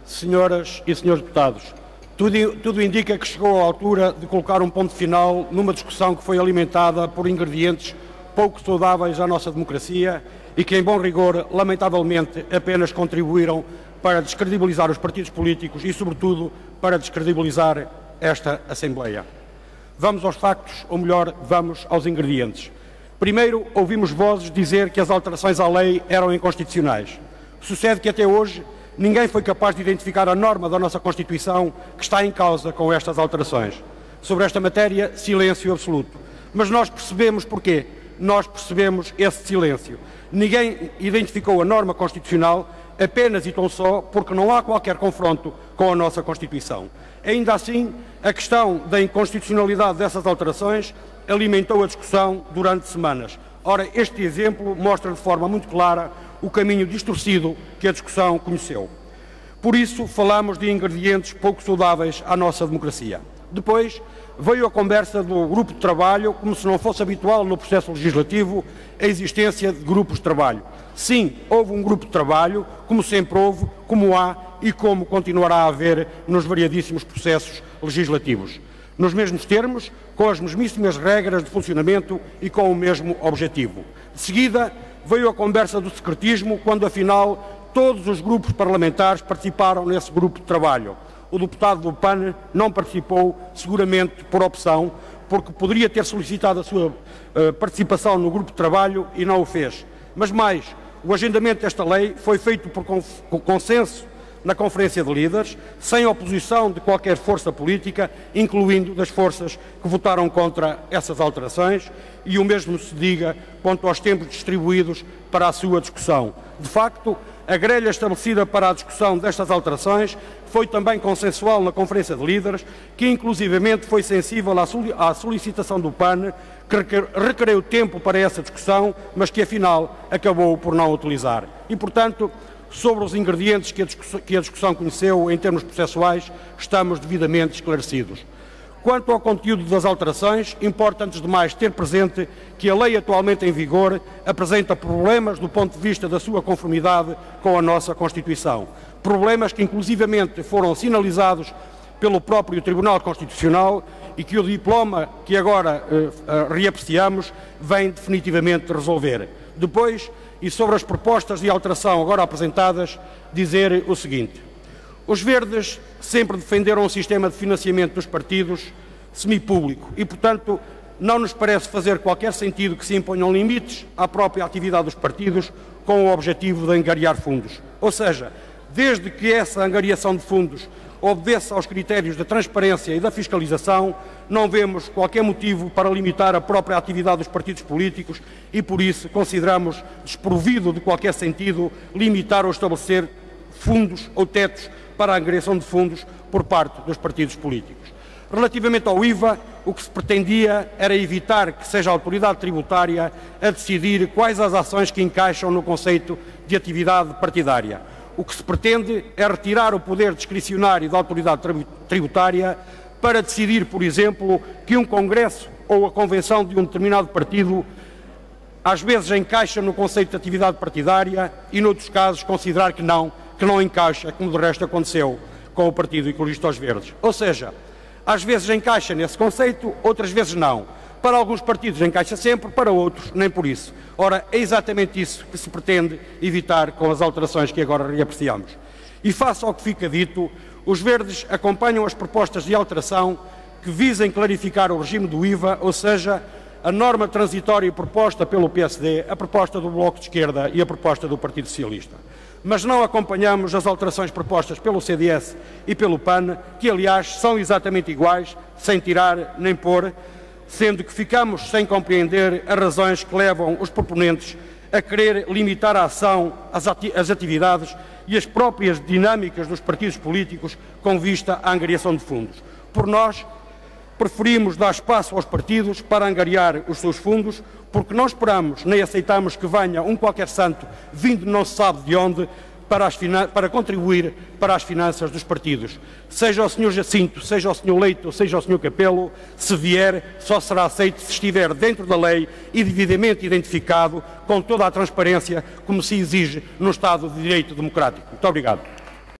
Senhoras e senhores deputados, tudo indica que chegou a altura de colocar um ponto final numa discussão que foi alimentada por ingredientes pouco saudáveis à nossa democracia e que, em bom rigor, lamentavelmente, apenas contribuíram para descredibilizar os partidos políticos e, sobretudo, para descredibilizar esta Assembleia. Vamos aos factos, ou melhor, vamos aos ingredientes. Primeiro, ouvimos vozes dizer que as alterações à lei eram inconstitucionais. Sucede que até hoje ninguém foi capaz de identificar a norma da nossa Constituição que está em causa com estas alterações. Sobre esta matéria, silêncio absoluto. Mas nós percebemos porquê. Nós percebemos esse silêncio. Ninguém identificou a norma constitucional apenas e tão só porque não há qualquer confronto com a nossa Constituição. Ainda assim, a questão da inconstitucionalidade dessas alterações alimentou a discussão durante semanas. Ora, este exemplo mostra de forma muito clara o caminho distorcido que a discussão conheceu. Por isso, falamos de ingredientes pouco saudáveis à nossa democracia. Depois, veio a conversa do grupo de trabalho, como se não fosse habitual no processo legislativo a existência de grupos de trabalho. Sim, houve um grupo de trabalho, como sempre houve, como há e como continuará a haver nos variadíssimos processos legislativos. Nos mesmos termos, com as mesmíssimas regras de funcionamento e com o mesmo objetivo. De seguida, veio a conversa do secretismo, quando afinal todos os grupos parlamentares participaram nesse grupo de trabalho. O deputado do PAN não participou, seguramente por opção, porque poderia ter solicitado a sua participação no grupo de trabalho e não o fez. Mas mais, o agendamento desta lei foi feito por consenso na Conferência de Líderes, sem oposição de qualquer força política, incluindo das forças que votaram contra essas alterações, e o mesmo se diga quanto aos tempos distribuídos para a sua discussão. De facto, a grelha estabelecida para a discussão destas alterações foi também consensual na Conferência de Líderes, que inclusivamente foi sensível à solicitação do PAN, que requereu tempo para essa discussão, mas que afinal acabou por não utilizar. E, portanto, sobre os ingredientes que a discussão conheceu em termos processuais, estamos devidamente esclarecidos. Quanto ao conteúdo das alterações, importa antes de mais ter presente que a lei atualmente em vigor apresenta problemas do ponto de vista da sua conformidade com a nossa Constituição. Problemas que inclusivamente foram sinalizados pelo próprio Tribunal Constitucional e que o diploma que agora reapreciamos vem definitivamente resolver. Depois, e sobre as propostas de alteração agora apresentadas, dizer o seguinte. Os Verdes sempre defenderam um sistema de financiamento dos partidos semipúblico e, portanto, não nos parece fazer qualquer sentido que se imponham limites à própria atividade dos partidos com o objetivo de angariar fundos. Ou seja, desde que essa angariação de fundos obedeça aos critérios da transparência e da fiscalização, não vemos qualquer motivo para limitar a própria atividade dos partidos políticos e, por isso, consideramos desprovido de qualquer sentido limitar ou estabelecer fundos ou tetos para a angariação de fundos por parte dos partidos políticos. Relativamente ao IVA, o que se pretendia era evitar que seja a autoridade tributária a decidir quais as ações que encaixam no conceito de atividade partidária. O que se pretende é retirar o poder discricionário da autoridade tributária para decidir, por exemplo, que um congresso ou a convenção de um determinado partido às vezes encaixa no conceito de atividade partidária e, noutros casos, considerar que não encaixa, como de resto aconteceu com o Partido Ecologista aos Verdes. Ou seja, às vezes encaixa nesse conceito, outras vezes não. Para alguns partidos encaixa sempre, para outros nem por isso. Ora, é exatamente isso que se pretende evitar com as alterações que agora reapreciamos. E face ao que fica dito, os Verdes acompanham as propostas de alteração que visem clarificar o regime do IVA, ou seja, a norma transitória proposta pelo PSD, a proposta do Bloco de Esquerda e a proposta do Partido Socialista. Mas não acompanhamos as alterações propostas pelo CDS e pelo PAN, que aliás são exatamente iguais, sem tirar nem pôr, sendo que ficamos sem compreender as razões que levam os proponentes a querer limitar a ação, as atividades e as próprias dinâmicas dos partidos políticos com vista à angariação de fundos. Por nós, preferimos dar espaço aos partidos para angariar os seus fundos, porque não esperamos nem aceitamos que venha um qualquer santo, vindo não se sabe de onde, para contribuir para as finanças dos partidos. Seja o Sr. Jacinto, seja o Sr. Leite ou seja o Sr. Capelo, se vier, só será aceito se estiver dentro da lei e devidamente identificado com toda a transparência como se exige no Estado de Direito Democrático. Muito obrigado.